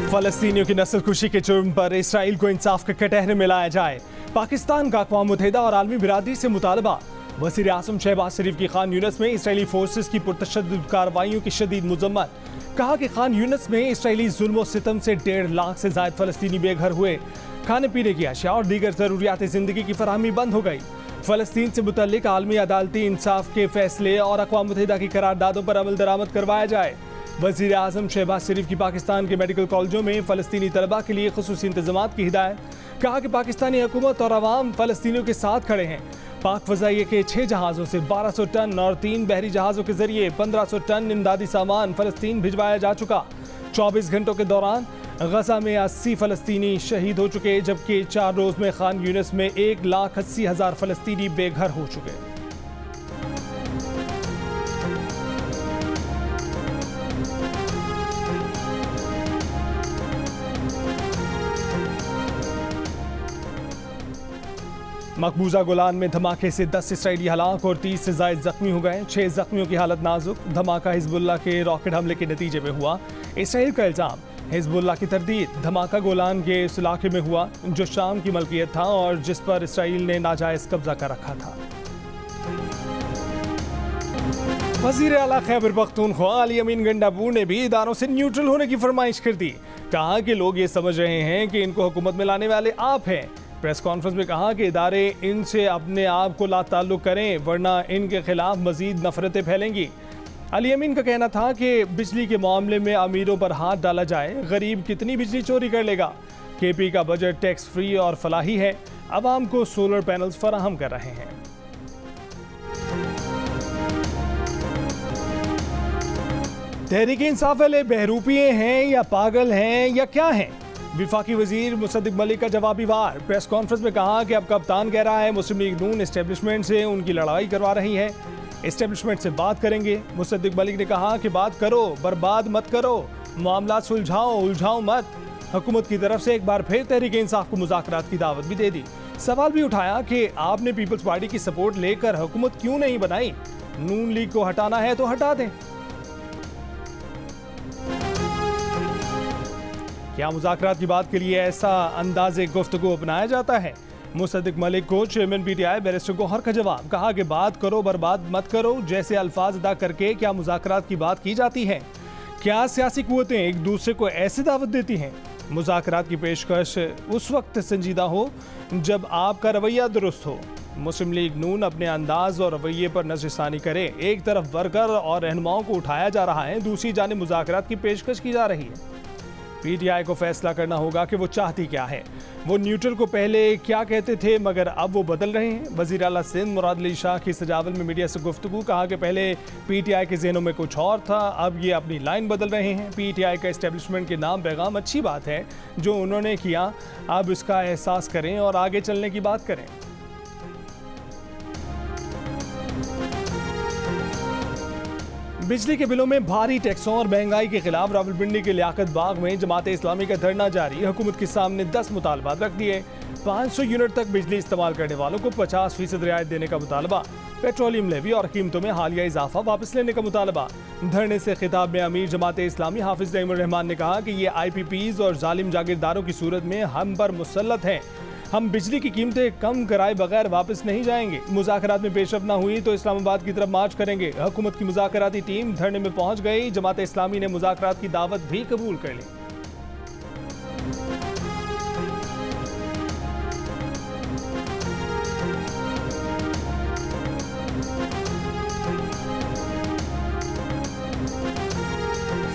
फलस्तीनियों की नस्लकुशी के जुर्म पर इसराइल को इंसाफ के कटहरे में लाया जाए। पाकिस्तान का अक़वाम मुत्तहिदा और आलमी बिरादरी से मुतालबा। वज़ीर आज़म शहबाज शरीफ की खान यूनिस में इसराइली फोर्सेस की पुरतशद्दुद कार्रवाइयों की शदीद मज़म्मत। कहा कि खान यूनिस में इसराइली जुल्म व सितम से 1.5 लाख से ज़ायद फलस्तीनी बेघर हुए। खाने पीने की अशिया और दीगर ज़रूरियात ज़िंदगी की फराहमी बंद हो गई। फ़लस्तीन से मुतल्लिक आलमी अदालती इंसाफ के फैसले और अक़वाम मुत्तहिदा की करारदादों पर अमल दरामद करवाया जाए। वज़ीर आज़म शहबाज शरीफ की पाकिस्तान के मेडिकल कॉलेजों में फ़लस्तीनी तलबा के लिए ख़ुसूसी इंतज़ामात की हिदायत। कहा कि पाकिस्तानी हुकूमत और अवाम फ़लस्तीनियों के साथ खड़े हैं। पाक फ़ज़ाइये के 6 जहाज़ों से 1200 टन और 3 बहरी जहाज़ों के जरिए 1500 टन इमदादी सामान फ़लस्तीन भिजवाया जा चुका। 24 घंटों के दौरान गजा में 80 फ़लस्तीनी शहीद हो चुके, जबकि 4 रोज़ में खान यूनिस में 1,80,000 फ़लस्तीनी बेघर हो चुके। मकबूजा गोलान में धमाके से 10 इसराइली हलाक और 30 से ज़ायद जख्मी हो गए। 6 जख्मियों की हालत नाजुक। धमाका हिजबुल्लाह के रॉकेट हमले के नतीजे में हुआ। इसराइल का इल्ज़ाम, हिजबुल्लाह की तरदीद। धमाका गोलान के इस इलाके में हुआ जो शाम की मलकियत था और जिस पर इसराइल ने नाजायज़ कब्जा कर रखा था। वज़ीर आला खैबर पख्तूनख्वा अली अमीन गंडापुर ने भी इदारों से न्यूट्रल होने की फरमाइश कर दी। कहा कि लोग ये समझ रहे हैं कि इनको हुकूमत में लाने वाले आप हैं। प्रेस कॉन्फ्रेंस में कहा कि इदारे इनसे अपने आप को लाताल्लुक करें, वरना इनके खिलाफ मजीद नफरतें फैलेंगी। अली अमीन का कहना था कि बिजली के मामले में अमीरों पर हाथ डाला जाए, गरीब कितनी बिजली चोरी कर लेगा। केपी का बजट टैक्स फ्री और फलाही है, अवाम को सोलर पैनल्स फराहम कर रहे हैं। तहरीक इंसाफ वाले बहरूपिये हैं या पागल हैं या क्या हैं? विफाकी वजीर मुसद्दिक मलिक का जवाबी वार। प्रेस कॉन्फ्रेंस में कहा कि अब कप्तान कह रहा है मुस्लिम लीग नून एस्टेब्लिशमेंट से उनकी लड़ाई करवा रही है, एस्टेब्लिशमेंट से बात करेंगे। मुसद्दिक मलिक ने कहा कि बात करो, बर्बाद मत करो, मामला सुलझाओ, उलझाओ मत। हुकूमत की तरफ से एक बार फिर तहरीक इंसाफ को मुज़ाकरात की दावत भी दे दी। सवाल भी उठाया कि आपने पीपल्स पार्टी की सपोर्ट लेकर हुकूमत क्यों नहीं बनाई? नून लीग को हटाना है तो हटा दें। क्या मुज़ाकरात की बात के लिए ऐसा अंदाज़े गुफ्तगू अपनाया जाता है? मुसद्दिक मलिक को चेयरमैन पीटीआई बैरिस्टर गौहर का जवाब। कहा कि बात करो, बर्बाद मत करो जैसे अल्फाज अदा करके क्या मुज़ाकरात की बात की जाती है? क्या सियासी कुव्वतें एक दूसरे को ऐसे दावत देती हैं? मुज़ाकरात की पेशकश उस वक्त संजीदा हो जब आपका रवैया दुरुस्त हो। मुस्लिम लीग नून अपने अंदाज और रवैये पर नज़रसानी करे। एक तरफ वर्कर और रहनुमाओं को उठाया जा रहा है, दूसरी जानिब मुज़ाकरात की पेशकश की जा रही है। पीटीआई को फैसला करना होगा कि वो चाहती क्या है। वो न्यूट्रल को पहले क्या कहते थे मगर अब वो बदल रहे हैं। वज़ीर आला सिंध मुराद अली शाह की सजावल में मीडिया से गुफ्तगू। कहा कि पहले पीटीआई के ज़हनों में कुछ और था, अब ये अपनी लाइन बदल रहे हैं। पीटीआई का एस्टेब्लिशमेंट के नाम पैगाम अच्छी बात है जो उन्होंने किया, अब इसका एहसास करें और आगे चलने की बात करें। बिजली के बिलों में भारी टैक्सों और महंगाई के खिलाफ रावलपिंडी के लियाकत बाग में जमात इस्लामी का धरना जारी। हुकूमत के सामने 10 मुतालबात रख दिए। 500 यूनिट तक बिजली इस्तेमाल करने वालों को 50% रियायत देने का मुतालबा। पेट्रोलियम लेवी और कीमतों में हालिया इजाफा वापस लेने का मुतालबा। धरने से खिताब में अमीर जमात इस्लामी हाफिज नईमुर रहमान ने कहा कि ये IPPs और जालिम जागीरदारों की सूरत में हम पर मुसल्लत हैं। हम बिजली की कीमतें कम कराए बगैर वापस नहीं जाएंगे। मुज़ाकरात में पेशरफ न हुई तो इस्लामाबाद की तरफ मार्च करेंगे। हुकूमत की मुज़ाकराती टीम धरने में पहुंच गई। जमात इस्लामी ने मुज़ाकरात की दावत भी कबूल कर ली।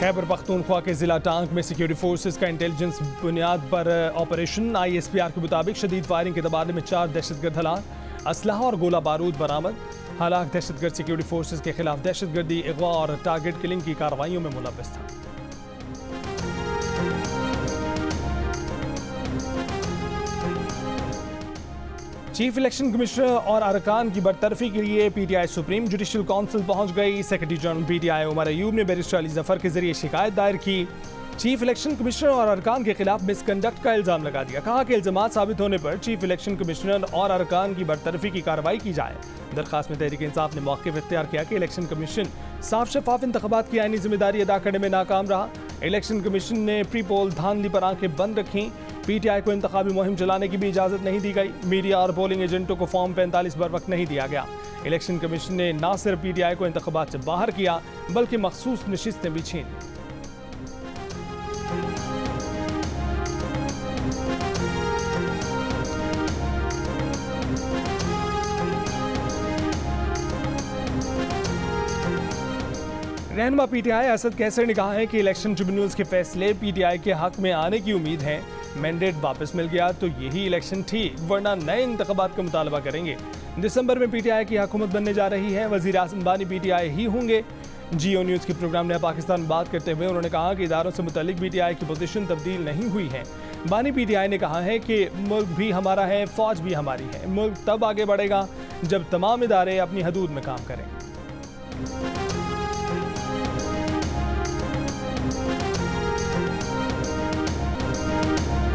खैबर पख्तूनख्वा के जिला टांग में सिक्योरिटी फोर्सेस का इंटेलिजेंस बुनियाद पर ऑपरेशन। ISPR के मुताबिक शदीद फायरिंग के तबादले में 4 दहशतगर्द हलाक, असलहा और गोला बारूद बरामद। हलाक दहशतगर्द सिक्योरिटी फोर्सेस के खिलाफ दहशतगर्दी, अगवा और टारगेट किलिंग की कार्रवाइयों में मुलव्वस था। चीफ इलेक्शन कमिश्नर और अरकान की बरतरफी के लिए पीटीआई सुप्रीम जुडिशल काउंसिल पहुंच गई। सेक्रेटरी जनरल पीटीआई उमर अयूब ने बैरिस्टर अली जफर के जरिए शिकायत दायर की। चीफ इलेक्शन कमिश्नर और अरकान के खिलाफ मिसकंडक्ट का इल्जाम लगा दिया। कहा कि इल्जामात साबित होने पर चीफ इलेक्शन कमिश्नर और अरकान की बरतरफी की कार्रवाई की जाए। दरखास्त में तहरीक इंसाफ ने मौक़िफ़ इख्तियार किया कि इलेक्शन कमीशन साफ शफाफ इंतखाबात की आईनी जिम्मेदारी अदा करने में नाकाम रहा। इलेक्शन कमीशन ने प्री पोल धांधली पर आंखें बंद रखी। पीटीआई को इंतखाबी मुहिम चलाने की भी इजाजत नहीं दी गई। मीडिया और पोलिंग एजेंटों को फॉर्म 45 बर वक्त नहीं दिया गया। इलेक्शन कमीशन ने न सिर्फ पीटीआई को इंतखाबात से बाहर किया बल्कि मखसूस नशिस्तें भी छीन ली। रहनुमा पीटीआई असद कैसर ने कहा है कि इलेक्शन ट्रिब्यूनल्स के फैसले पीटीआई के हक में आने की उम्मीद है। मैंडेट वापस मिल गया तो यही इलेक्शन थी, वरना नए इंतखाबात का मुतालबा करेंगे। दिसंबर में पीटीआई की हुकूमत बनने जा रही है। वजीर आज़म बानी पीटीआई ही होंगे। जियो न्यूज़ के प्रोग्राम नया पाकिस्तान में बात करते हुए उन्होंने कहा कि इदारों से मुतल्लिक पीटीआई की पोजीशन तब्दील नहीं हुई है। बानी पीटीआई ने कहा है कि मुल्क भी हमारा है, फौज भी हमारी है। मुल्क तब आगे बढ़ेगा जब तमाम इदारे अपनी हदूद में काम करें।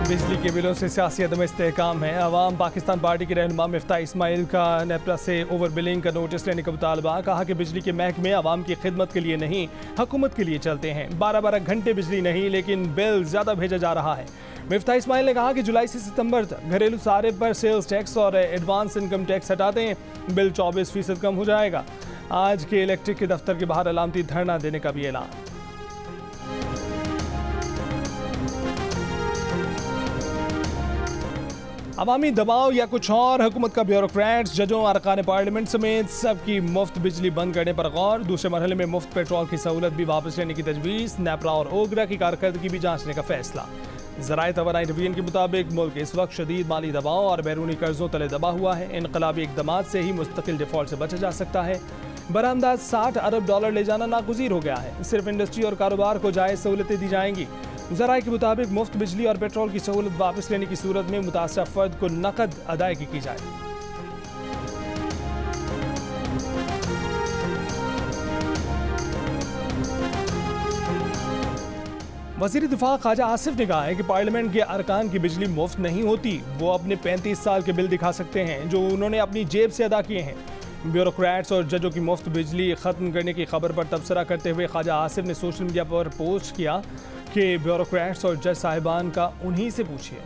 बिजली के बिलों से सियासी अदम इस्तेहकाम है। अवाम पाकिस्तान पार्टी के रहनुमा मिफ्ता इस्माइल का नेपरा से ओवर बिलिंग का नोटिस लेने का मुतालबा। कहा कि बिजली के महकमे अवाम की खिदमत के लिए नहीं, हुकूमत के लिए चलते हैं। 12-12 घंटे बिजली नहीं, लेकिन बिल ज़्यादा भेजा जा रहा है। मिफ्ता इस्माइल ने कहा कि जुलाई से सितंबर तक घरेलू सारे पर सेल्स टैक्स और एडवांस इनकम टैक्स हटाते हैं, बिल 24% कम हो जाएगा। आज के इलेक्ट्रिक के दफ्तर के बाहर अलामती धरना देने का भी ऐलान। अवामी दबाव या कुछ और, हुकूमत का ब्यूरोक्रेट्स, जजों, अरकान पार्लियामेंट समेत सबकी मुफ्त बिजली बंद करने पर गौर। दूसरे मरहले में मुफ्त पेट्रोल की सहूलत भी वापस लेने की तजवीज़। नेपरा और ओगरा की कारकर्दगी भी जांचने का फैसला। ज़राए तवानाई डिवीजन के मुताबिक मुल्क इस वक्त शदीद माली दबाव और बैरूनी कर्जों तले दबा हुआ है। इनकलाबी इक़दामात से ही मुस्तकिल डिफ़ॉल्ट से बचा जा सकता है। बरामदात $60 अरब ले जाना नागुज़ीर हो गया है। सिर्फ इंडस्ट्री और कारोबार को जायज़ सहूलतें दी जाएंगी। ज़राए के मुताबिक मुफ्त बिजली और पेट्रोल की सहूलत वापस लेने की सूरत में मुतासरा फ़र्द को नकद अदायगी की जाए। वज़ीर दिफा ख्वाजा आसिफ ने कहा है कि पार्लियामेंट के अरकान की बिजली मुफ्त नहीं होती। वो अपने 35 साल के बिल दिखा सकते हैं जो उन्होंने अपनी जेब से अदा किए हैं। ब्यूरोक्रेट्स और जजों की मुफ्त बिजली ख़त्म करने की खबर पर तबसरा करते हुए ख्वाजा आसिफ ने सोशल मीडिया पर पोस्ट किया कि ब्यूरोक्रेट्स और जज साहिबान का उन्हीं से पूछिए।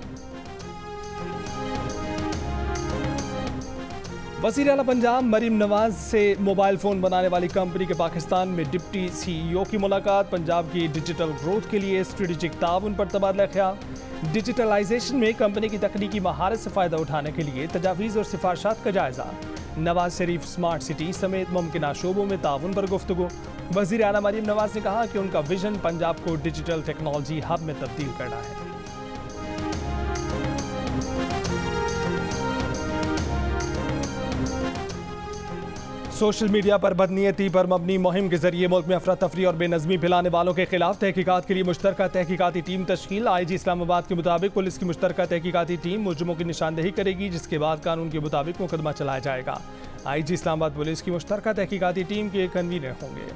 वज़ीर आला पंजाब मरीम नवाज से मोबाइल फ़ोन बनाने वाली कंपनी के पाकिस्तान में डिप्टी CEO की मुलाकात। पंजाब की डिजिटल ग्रोथ के लिए स्ट्रेटेजिक ताउन पर तबादला ख्याल। डिजिटलाइजेशन में कंपनी की तकनीकी महारत से फ़ायदा उठाने के लिए तजावीज़ और सिफारिशात का जायज़ा। नवाज शरीफ स्मार्ट सिटी समेत मुमकिन शोबों में ताउन पर गुफ्तगू। वज़ीर आला मरीम नवाज ने कहा कि उनका विजन पंजाब को डिजिटल टेक्नोलॉजी हब में तब्दील करना है। सोशल मीडिया पर बदनीयती पर मबनी मुहिम के जरिए मुल्क में अफरा तफरी और बेनज़मी फैलाने वालों के खिलाफ तहकीकात के लिए मुश्तरका तहकीकाती टीम तश्कील। IG इस्लामाबाद के मुताबिक पुलिस की मुश्तरका तहकीकाती टीम मुजरिमों की निशानदेही करेगी, जिसके बाद कानून के मुताबिक मुकदमा चलाया जाएगा। IG इस्लामाबाद पुलिस की मुश्तरका तहकीकाती टीम के कन्वीनर होंगे।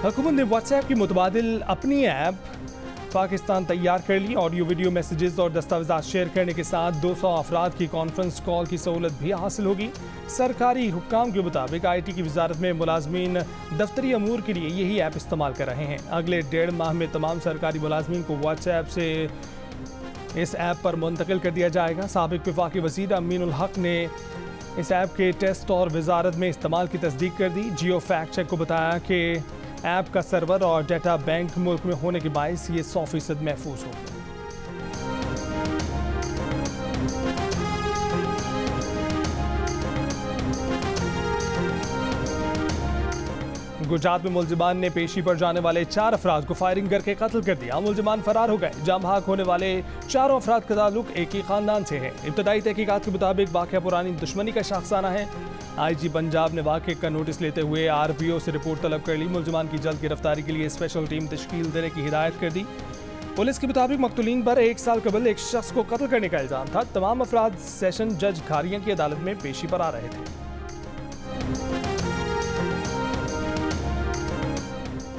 हुकूमत ने व्हाट्सएप की मुतबादिल अपनी ऐप पाकिस्तान तैयार कर ली। ऑडियो वीडियो मैसेजेस और दस्तावेज़ात शेयर करने के साथ 200 अफराद की कॉन्फ्रेंस कॉल की सहूलत भी हासिल होगी। सरकारी हुक्काम के मुताबिक IT की वजारत में मुलाजमीन दफ्तरी अमूर के लिए यही ऐप इस्तेमाल कर रहे हैं। अगले 1.5 माह में तमाम सरकारी मुलाजमीन को व्हाट्सएप से इस ऐप पर मुंतकिल कर दिया जाएगा। साबिक वफाकी वज़ीर अमीनुल हक ने इस ऐप के टेस्ट और वजारत में इस्तेमाल की तस्दीक कर दी। जियो फैक्ट चेक को बताया कि ऐप का सर्वर और डाटा बैंक मुल्क में होने के बायस ये 100% महफूज होगा। गुजरात में मुलजिमान ने पेशी पर जाने वाले 4 अफराद को फायरिंग करके कत्ल कर दिया। मुलजिमान फरार हो गए। जाम भाग होने वाले 4 अफराद का ताल्लुक एक ही खानदान से है। इब्तदाई तहकीकात के मुताबिक वाक़या पुरानी दुश्मनी का शाखसाना है। IG पंजाब ने वाक़े का नोटिस लेते हुए RPO से रिपोर्ट तलब कर ली। मुलजिमान की जल्द गिरफ्तारी के लिए स्पेशल टीम तश्कील देने की हिदायत कर दी। पुलिस के मुताबिक मकतूलीन पर 1 साल कबल एक शख्स को कत्ल करने का इल्ज़ाम था। तमाम अफराद सेशन जज खारियां की अदालत में पेशी पर आ रहे थे।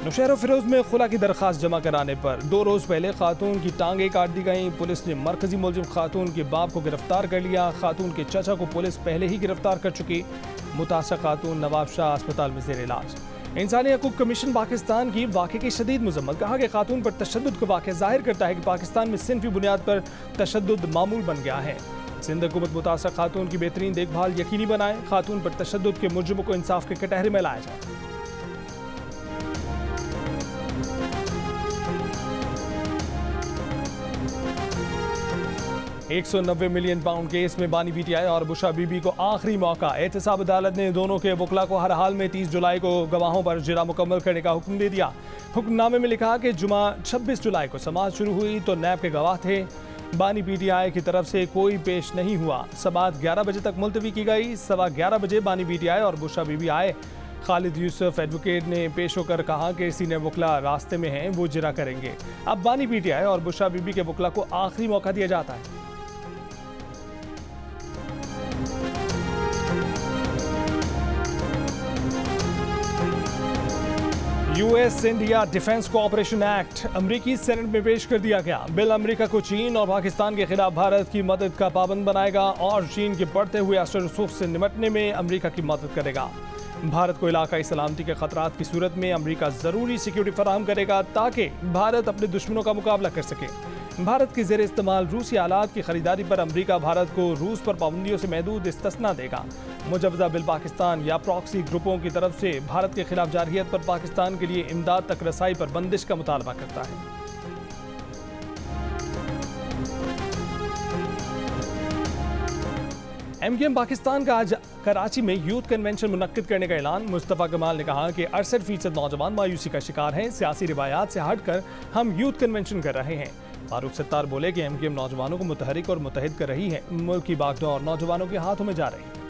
नौशहर फिरोज में खुला की दरख्वास्त जमा कराने पर 2 रोज़ पहले खातून की टांगें काट दी गईं। पुलिस ने मरकजी मुलजिम खातून के बाप को गिरफ्तार कर लिया। खातून के चाचा को पुलिस पहले ही गिरफ्तार कर चुकी। मुतासर खातून नवाब शाह अस्पताल में ज़ेर इलाज। इंसानी हकूक़ कमीशन पाकिस्तान की वाक़े की शदीद मज़म्मत। कहा कि खातून पर तशद्दुद का वाक़या ज़ाहिर करता है कि पाकिस्तान में सिनफी बुनियाद पर तशद्दुद मामूल बन गया है। सिंध हुकूमत मुतासर खातून की बेहतरीन देखभाल यकीनी बनाए। खातून पर तशद्दुद के मुजरिमों को इंसाफ के कटहरे में लाया जाए। 190 मिलियन पाउंड केस में बानी पीटीआई और बुशरा बीबी को आखिरी मौका। एहतसाब अदालत ने दोनों के वकला को हर हाल में 30 जुलाई को गवाहों पर जिरा मुकम्मल करने का हुक्म दे दिया। हुक्मनामे में लिखा कि जुमा 26 जुलाई को समाअत शुरू हुई तो नैब के गवाह थे। बानी पीटीआई की तरफ से कोई पेश नहीं हुआ। समाअत 11 बजे तक मुलतवी की गई। 11:15 बजे बानी पीटीआई और बुशरा बीबी आए। खालिद यूसुफ एडवोकेट ने पेश होकर कहा कि सीनियर वकला रास्ते में हैं, वो जिरा करेंगे। अब बानी पीटीआई और बुशरा बीबी के वकला को आखिरी मौका दिया जाता है। US India defence cooperation act अमरीकी सेनेट में पेश कर दिया गया। बिल अमेरिका को चीन और पाकिस्तान के खिलाफ भारत की मदद का पाबंद बनाएगा और चीन के बढ़ते हुए असर रसूख से निपटने में अमरीका की मदद करेगा। भारत को इलाकाई सलामती के खतरात की सूरत में अमरीका ज़रूरी सिक्योरिटी फराहम करेगा ताकि भारत अपने दुश्मनों का मुकाबला कर सके। भारत के ज़ेर इस्तेमाल रूसी आलात की खरीदारी पर अमरीका भारत को रूस पर पाबंदियों से महदूद इस्तिस्ना देगा। मुजवजा बिल पाकिस्तान या प्रॉक्सी ग्रुपों की तरफ से भारत के खिलाफ जारहियत पर पाकिस्तान के लिए इमदाद तक रसाई पर बंदिश का मुतालबा करता है। एमकेएम पाकिस्तान का आज कराची में यूथ कन्वेंशन मुनक्किद करने का ऐलान। मुस्तफ़ा कमाल ने कहा कि 68% नौजवान मायूसी का शिकार हैं। सियासी रिवायात से हटकर हम यूथ कन्वेंशन कर रहे हैं। फारूक सत्तार बोले कि एमकेएम नौजवानों को मुतहरिक और मुतहिद कर रही है। मुल्क की बागडोर नौजवानों के हाथों में जा रही है।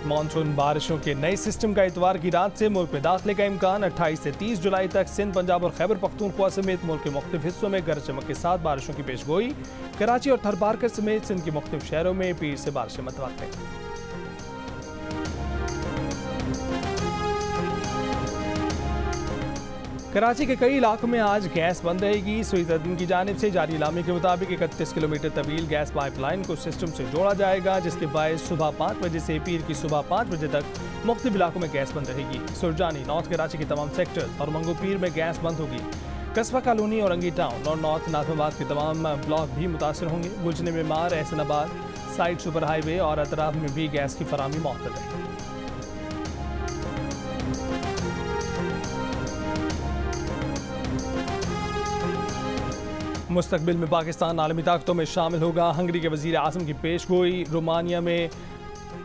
मानसून बारिशों के नए सिस्टम का इतवार की रात से मुल्क में दाखिले का इम्कान। 28 से 30 जुलाई तक सिंध, पंजाब और खैबर पख्तूनख्वा समेत मुल्क के मुख्तलिफ हिस्सों में गरज चमक के साथ बारिशों की पेशगोई। कराची और थरबारकर समेत सिंध के मुख्तलिफ शहरों में पीर से बारिशें मुतवक्किल। कराची के कई इलाकों में आज गैस बंद रहेगी। सुइज़ की जानिब से जारी इलामे के मुताबिक 31 किलोमीटर तवील गैस पाइपलाइन को सिस्टम से जोड़ा जाएगा, जिसके बायस सुबह 5 बजे से पीर की सुबह 5 बजे तक मुख्तलिफ इलाकों में गैस बंद रहेगी। सुरजानी, नॉर्थ कराची के तमाम सेक्टर और मंगो पीर में गैस बंद होगी। कस्बा कॉलोनी, औरंगी टाउन और नॉर्थ नाज़िमाबाद के तमाम ब्लॉक भी मुतासर होंगे। गुलशन में मार, एहसनाबाद, साइड सुपर हाईवे और अतराफ में भी गैस की फराहमी मौतल रहेगी। मुस्तकबिल में पाकिस्तान आलमी ताकतों में शामिल होगा। हंगरी के वज़ीर आज़म की पेशगोई। रोमानिया में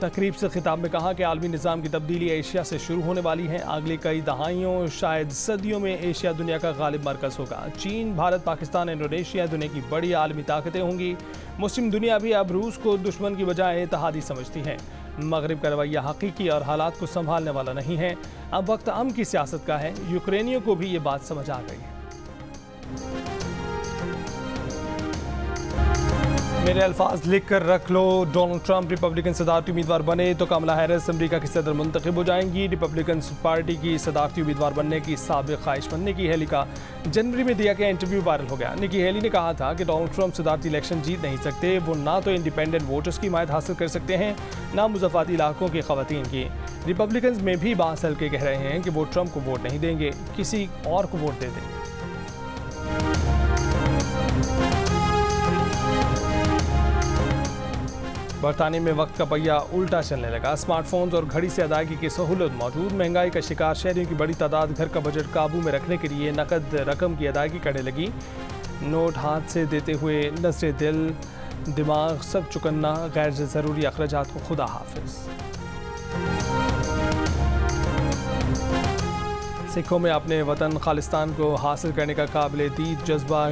तकरीब से खिताब में कहा कि आलमी निज़ाम की तब्दीली एशिया से शुरू होने वाली है। अगली कई दहाइयों, शायद सदियों में एशिया दुनिया का गालिब मरकज़ होगा। चीन, भारत, पाकिस्तान, इंडोनेशिया दुनिया की बड़ी आलमी ताकतें होंगी। मुस्लिम दुनिया भी अब रूस को दुश्मन की बजाय इत्तेहादी समझती है। मगरिब का रवैया हकीकी और हालात को संभालने वाला नहीं है। अब वक्त अमन की सियासत का है। यूक्रेनियों को भी ये बात समझ आ गई है। मेरे अल्फाज लिख कर रख लो। डोनाल्ड ट्रंप रिपब्लिकन सदारती उम्मीदवार बने तो कमला हैरिस अमेरिका की सदर मुंतखब हो जाएंगी। रिपब्लिकन पार्टी की सदारती उम्मीदवार बनने की साबिक ख्वाहिश बनने की हेली का जनवरी में दिया गया इंटरव्यू वायरल हो गया। निकी हेली ने कहा था कि डोनाल्ड ट्रंप सदारती इलेक्शन जीत नहीं सकते। वो ना तो इंडिपेंडेंट वोटर्स की हिमायत हासिल कर सकते हैं, ना मुज़ाफ़ाती इलाकों की ख़वातीन की। रिपब्लिकन में भी बास हल्के कह रहे हैं कि वो ट्रंप को वोट नहीं देंगे, किसी और को वोट दे देंगे। बरतानिया में वक्त का पहिया उल्टा चलने लगा। स्मार्टफोन्स और घड़ी से अदायगी की सहूलत मौजूद। महंगाई का शिकार शहरियों की बड़ी तादाद घर का बजट काबू में रखने के लिए नकद रकम की अदायगी करने लगी। नोट हाथ से देते हुए नजरे दिल, दिमाग सब चुकन्ना। गैर ज़रूरी अखराजात को खुदा हाफिज। सिखों में अपने वतन खालिस्तान को हासिल करने का काबिल दीद जज्बा।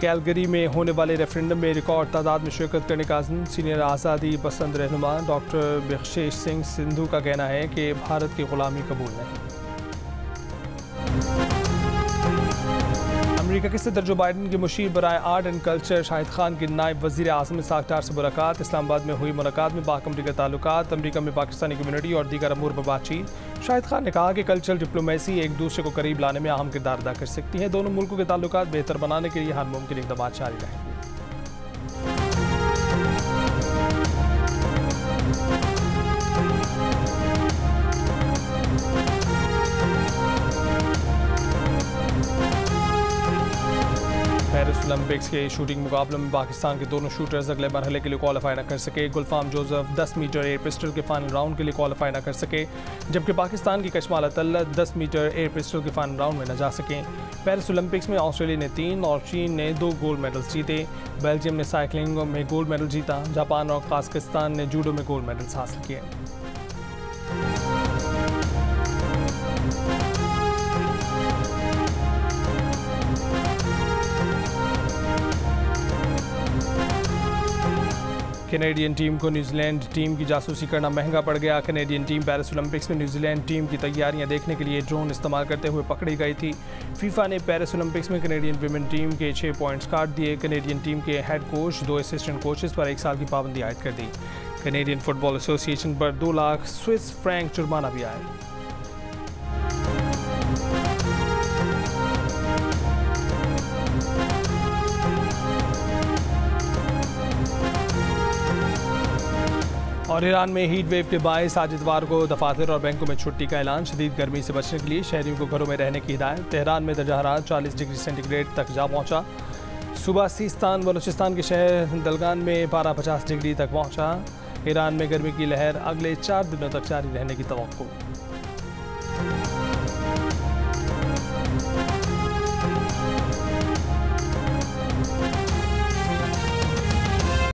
कैलगरी में होने वाले रेफरेंडम में रिकॉर्ड तादाद में शिरकत करने का अज़्म। सीनियर आज़ादी पसंद रहनुमा डॉक्टर बख्शेश सिंह सिंधु का कहना है कि भारत की ग़ुलामी कबूल नहीं। अमेरिका के सदर जो बाइडन के मुशीर बराए art and culture Shahid Khan की नायब वज़ीर आज़म इस्हाक़ डार से मुलाकात। इस्लामाबाद में हुई मुलाकात में पाक अमरीका ताल्लुकात, अमरीका में पाकिस्तानी कम्युनिटी और दीगर अमूर पर बातचीत। शाहिद खान ने कहा कि कल्चरल डिप्लोमेसी एक दूसरे को करीब लाने में अहम किरदार अदा कर सकती है। दोनों मुल्कों के ताल्लुकात बेहतर बनाने के लिए हर मुमकिन इक़दाम जारी रहेंगे। पेरिस ओलंपिक्स के शूटिंग मुकाबलों में पाकिस्तान के दोनों शूटर्स अगले मरहले के लिए क्वालिफाई न कर सके। गुलफाम जोसेफ 10 मीटर एयर पिस्टल के फाइनल राउंड के लिए क्वालिफाई न कर सके, जबकि पाकिस्तान की कशमाल अतल्लत 10 मीटर एयर पिस्टल के फाइनल राउंड में न जा सकें। पेरिस ओलंपिक्स में ऑस्ट्रेलिया ने 3 और चीन ने 2 गोल्ड मेडल्स जीते। बेल्जियम ने साइकिलिंग में गोल्ड मेडल जीता। जापान और कजाकिस्तान ने जूडो में गोल्ड मेडल्स हासिल किए। कैनेडियन टीम को न्यूजीलैंड टीम की जासूसी करना महंगा पड़ गया। कैनेडियन टीम पेरिस ओलंपिक्स में न्यूजीलैंड टीम की तैयारियां देखने के लिए ड्रोन इस्तेमाल करते हुए पकड़ी गई थी। फीफा ने पेरिस ओलंपिक्स में कैनेडियन विमेन टीम के 6 पॉइंट्स काट दिए। कैनेडियन टीम के हेड कोच 2 असिस्टेंट कोचेस पर 1 साल की पाबंदी आयद कर दी। कैनेडियन फुटबॉल एसोसिएशन पर 2 लाख स्विस फ्रैंक जुर्माना भी आया। और ईरान में हीट वेव के बायस आज इतवार को दफातर और बैंकों में छुट्टी का ऐलान। शदीद गर्मी से बचने के लिए शहरियों को घरों में रहने की हिदायत। तेहरान में दर्जा हरारत 40 डिग्री सेंटीग्रेड तक जा पहुंचा। सुबह सीस्तान बलूचिस्तान के शहर दलगान में पारा 50 डिग्री तक पहुंचा। ईरान में गर्मी की लहर अगले 4 दिनों तक जारी रहने की तवक्को।